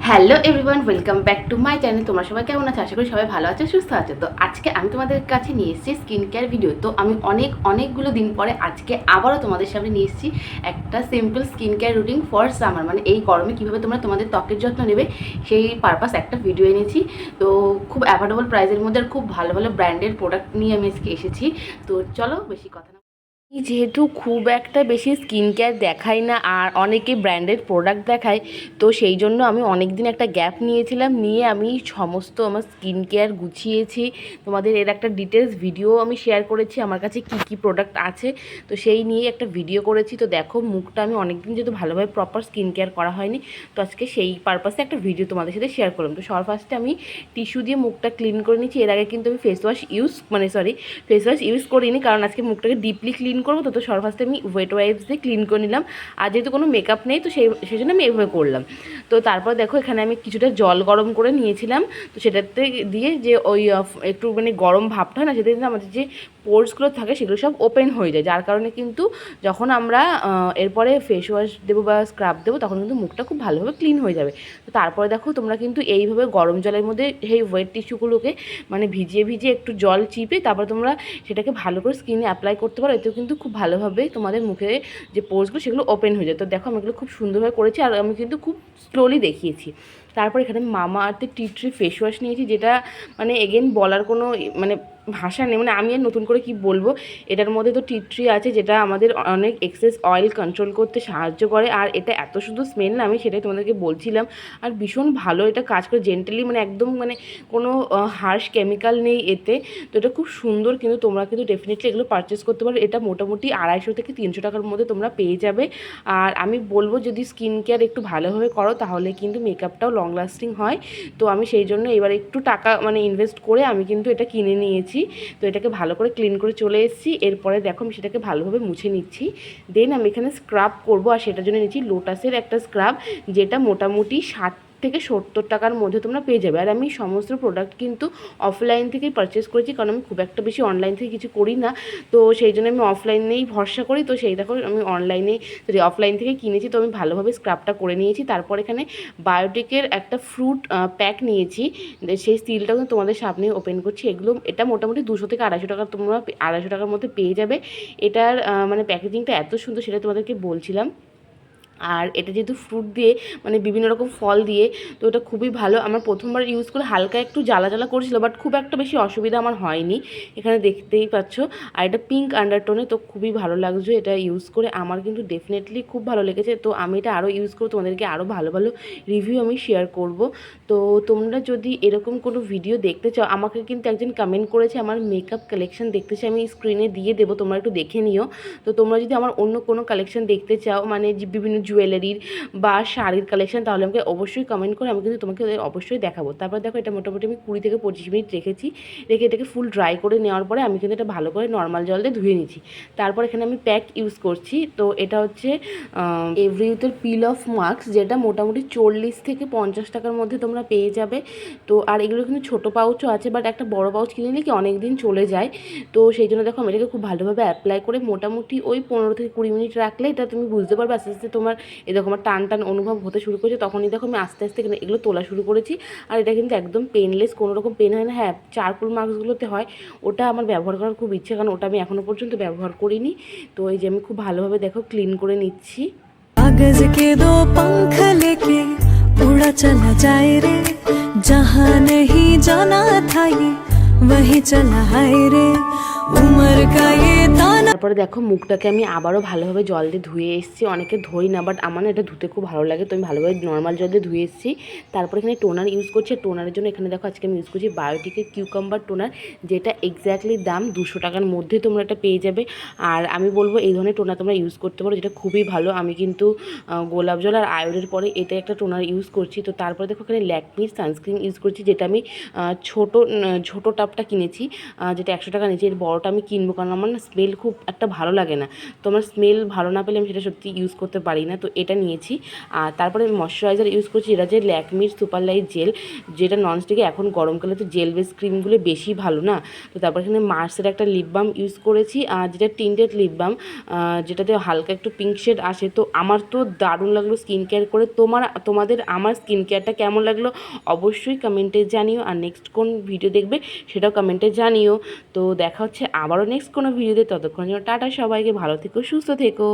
Hello everyone, welcome back to my channel. তোমরা সবাই কেমন আছো? আশা করি সবাই ভালো আছে, সুস্থ আছে। তো আজকে আমি তোমাদের কাছে নিয়ে এসেছি স্কিন কেয়ার ভিডিও। তো আমি অনেকগুলো দিন পরে আজকে আবারও তোমাদের সামনে নিয়ে এসেছি একটা simple skin care routine for summer, মানে এই গরমে কীভাবে তোমরা তোমাদের ত্বকের যত্ন নেবে সেই পারপাস একটা ভিডিও এনেছি। তো খুব অ্যাফোর্ডেবল প্রাইসের মধ্যে আর খুব ভালো ভালো ব্র্যান্ডের প্রোডাক্ট নিয়ে আমি আজকে এসেছি। তো চলো বেশি কথা না, যেহেতু খুব একটা বেশি স্কিন কেয়ার দেখাই না আর অনেকে ব্র্যান্ডেড প্রোডাক্ট দেখায়, তো সেই জন্য আমি অনেক দিন একটা গ্যাপ নিয়েছিলাম, নিয়ে আমি সমস্ত আমার স্কিন কেয়ার গুছিয়েছি। তোমাদের এর একটা ডিটেলস ভিডিও আমি শেয়ার করেছি, আমার কাছে কি কি প্রোডাক্ট আছে তো সেই নিয়ে একটা ভিডিও করেছি। তো দেখো, মুখটা আমি অনেক দিন যেহেতু ভালোভাবে প্রপার স্কিন কেয়ার করা হয়নি, তো আজকে সেই পারপাসে একটা ভিডিও তোমাদের সাথে শেয়ার করলাম। তো সবার ফার্স্টে আমি টিস্যু দিয়ে মুখটা ক্লিন করে নিচ্ছি। এর আগে কিন্তু আমি ফেস ওয়াশ ইউজ করিনি, কারণ আজকে মুখটাকে ডিপলি ক্লিন করবো। তো সবার ফার্স্টে আমি ওয়েট ওয়াইপস দিয়ে ক্লিন করে নিলাম, আর যেহেতু কোনো মেকআপ নেই তো সেই জন্য আমি এভাবে করলাম। তো তারপর দেখো, এখানে আমি কিছুটা জল গরম করে নিয়েছিলাম, তো সেটাতে দিয়ে যে ওই একটু মানে গরম ভাবটা হয় না, সেটা কিন্তু আমাদের যে পোর্সগুলো থাকে সেগুলো সব ওপেন হয়ে যায়, যার কারণে কিন্তু যখন আমরা এরপরে ফেস ওয়াশ দেবো বা স্ক্রাব দেবো তখন কিন্তু মুখটা খুব ভালোভাবে ক্লিন হয়ে যাবে। তো তারপরে দেখো, তোমরা কিন্তু এইভাবে গরম জলের মধ্যে সেই ওয়েট টিস্যুগুলোকে মানে ভিজিয়ে একটু জল চিপে তারপর তোমরা সেটাকে ভালো করে স্কিনে অ্যাপ্লাই করতে পারো। এতেও কিন্তু খুব ভালোভাবে তোমাদের মুখে যে পোর্সগুলো সেগুলো ওপেন হয়ে যায়। তো দেখো, আমি এগুলো খুব সুন্দরভাবে করেছি আর আমি কিন্তু খুব স্লোলি দেখিয়েছি। তারপর এখানে মামা আর্থের টি ট্রি ফেস ওয়াশ নিয়েছি, যেটা মানে এগেন বলার কোনো মানে ভাষা নেই, মানে আমি আর নতুন করে কি বলবো। এটার মধ্যে তো টি ট্রি আছে, যেটা আমাদের অনেক এক্সেস অয়েল কন্ট্রোল করতে সাহায্য করে, আর এটা এত শুধু স্মেল না, আমি সেটাই তোমাদেরকে বলছিলাম। আর ভীষণ ভালো এটা কাজ করে, জেন্টালি, মানে একদম মানে কোনো হার্শ কেমিক্যাল নেই এতে। তো এটা খুব সুন্দর, কিন্তু তোমরা কিন্তু ডেফিনেটলি এগুলো পারচেস করতে পারো। এটা মোটামুটি 250 থেকে 300 টাকার মধ্যে তোমরা পেয়ে যাবে। আর আমি বলবো, যদি স্কিন কেয়ার একটু ভালোভাবে করো তাহলে কিন্তু মেকআপটাও লং লাস্টিং হয়। তো আমি সেই জন্য এবার একটু টাকা মানে ইনভেস্ট করে আমি কিন্তু এটা কিনে নিয়েছি। তো এটাকে ভালো করে ক্লিন করে চলে এসেছি। এরপরে দেখো, আমি সেটাকে ভালোভাবে মুছে নিচ্ছি। দেন আমি এখানে স্ক্রাব করবো, আর সেটার জন্য নিচ্ছি লোটাসের একটা স্ক্রাব, যেটা মোটামুটি 60 থেকে 70 টাকার মধ্যে তোমরা পেয়ে যাবে। আর আমি সমস্ত প্রোডাক্ট কিন্তু অফলাইন থেকেই পারচেস করেছি, কারণ আমি খুব একটা বেশি অনলাইন থেকে কিছু করি না। তো সেই জন্য আমি অফলাইনেই ভরসা করি। তো সেই দেখো, আমি অফলাইন থেকে কিনেছি। তো আমি ভালোভাবে স্ক্রাবটা করে নিয়েছি। তারপর এখানে বায়োটিকের একটা ফ্রুট প্যাক নিয়েছি, সেই স্টিলটা কিন্তু তোমাদের সামনে ওপেন করছি। এটা মোটামুটি 200 থেকে 250 টাকা, তোমরা 250 টাকার মধ্যে পেয়ে যাবে। এটার মানে প্যাকেজিংটা এত সুন্দর, সেটা তোমাদেরকে বলছিলাম। আর এটা যেহেতু ফ্রুট দিয়ে মানে বিভিন্ন রকম ফল দিয়ে, তো এটা খুবই ভালো। আমার প্রথমবার ইউজ করে হালকা একটু জ্বালা জ্বালা করেছিল, বাট খুব একটা বেশি অসুবিধা আমার হয়নি, এখানে দেখতেই পাচ্ছ। আর এটা পিঙ্ক আন্ডারটোনে, তো খুবই ভালো লাগছে এটা ইউজ করে। আমার কিন্তু ডেফিনেটলি খুব ভালো লেগেছে। তো আমি এটা আরও ইউজ করব, তোমাদেরকে আরও ভালো ভালো রিভিউ আমি শেয়ার করব। তো তোমরা যদি এরকম কোনো ভিডিও দেখতে চাও, আমাকে কিন্তু একজন কমেন্ট করেছে আমার মেকআপ কালেকশন দেখতে চাই, আমি স্ক্রিনে দিয়ে দেবো, তোমরা একটু দেখে নিও। তো তোমরা যদি আমার অন্য কোনো কালেকশন দেখতে চাও, মানে বিভিন্ন জুয়েলারির বা শাড়ির কালেকশন, তাহলে আমাকে অবশ্যই কমেন্ট করে, আমি কিন্তু তোমাকে অবশ্যই দেখাবো। তারপর দেখো, এটা মোটামুটি আমি 20 থেকে 25 মিনিট রেখে এটাকে ফুল ড্রাই করে নেওয়ার পরে আমি কিন্তু এটা ভালো করে নর্মাল জল দিয়ে ধুয়ে নিচ্ছি। তারপর এখানে আমি প্যাক ইউজ করছি। তো এটা হচ্ছে এভরিউথের পিল অফ মাস্ক, যেটা মোটামুটি 40 থেকে 50 টাকার মধ্যে তোমরা পেয়ে যাবে। তো আর এগুলো কিন্তু ছোটো পাউচও আছে, বাট একটা বড় পাউচ কিনে নিলে কি অনেক দিন চলে যায়। তো সেই জন্য দেখো, আমি এটাকে খুব ভালোভাবে অ্যাপ্লাই করে মোটামুটি ওই 15 থেকে 20 মিনিট রাখলে এটা তুমি বুঝতে পারবে আস্তে আস্তে তোমার এরকম আমার টান অনুভব হতে শুরু করেছে। তখনই দেখো, আমি আস্তে আস্তে এগুলো তোলা শুরু করেছি। আর এটা কিন্তু একদম পেনলেস, কোনো রকম পেন হয় না। হ্যাঁ, চারকোল মাস্কগুলোতে হয়, ওটা আমার ব্যবহার করার খুব ইচ্ছে, কারণ ওটা আমি এখনও পর্যন্ত ব্যবহার করিনি। তো এই যে আমি খুব ভালোভাবে দেখো ক্লিন করে নিচ্ছি। कागज के दो पंख लेके उड़ा चला जाए रे, जहाँ नहीं जाना था ये वही चला है रे, उम्र का ये ताना। তারপরে দেখো, মুখটাকে আমি আবারও ভালোভাবে জল দিয়ে ধুয়ে এসেছি। অনেকে ধুই না, বাট আমার না এটা ধুতে খুব ভালো লাগে, তো আমি ভালোভাবে নর্মাল জল দিয়ে ধুয়ে এসেছি। তারপর এখানে টোনার ইউজ করছি। টোনারের জন্য এখানে দেখো, আজকে আমি ইউজ করছি বায়োটিকের কিউকাম্বার টোনার, যেটা এক্স্যাক্টলি দাম 200 টাকার মধ্যে তোমরা এটা পেয়ে যাবে। আর আমি বলবো এই ধরনের টোনার তোমরা ইউজ করতে পারো, যেটা খুবই ভালো। আমি কিন্তু গোলাপ জল আর আয়োডের পরে এটা একটা টোনার ইউজ করছি। তো তারপরে দেখো, এখানে ল্যাকমির সানস্ক্রিন ইউজ করছি, যেটা আমি ছোটো টাপটা কিনেছি, যেটা 100 টাকা নিয়েছি। এর বড়টা ওটা আমি কিনবো, কারণ আমার না স্মেল খুব একটা ভালো লাগে না। তো আমার স্মেল ভালো না পেলে আমি সেটা সত্যি ইউজ করতে পারি না। তো এটা নিয়েছি। আর তারপরে আমি ময়শ্চারাইজার ইউজ করছি, এটা যে ল্যাকমির সুপার লাইট জেল, যেটা ননস্টিকে এখন গরমকালে তো জেল বেস ক্রিমগুলো বেশি ভালো না। তো তারপর এখানে মার্সের একটা লিপ বাম ইউজ করেছি, আর যেটা টিন্টেড লিপ বাম, যেটাতে হালকা একটু পিঙ্ক শেড আসে। তো আমার তো দারুণ লাগলো স্কিন কেয়ার করে। তোমাদের আমার স্কিন কেয়ারটা কেমন লাগলো অবশ্যই কমেন্টে জানিও, আর নেক্সট কোন ভিডিও দেখবে সেটাও কমেন্টে জানিও। তো দেখা হচ্ছে আবারও নেক্সট কোনো ভিডিওতে, ততক্ষণ জন্য টাটা, সবাইকে ভালো থেকো, সুস্থ থেকো।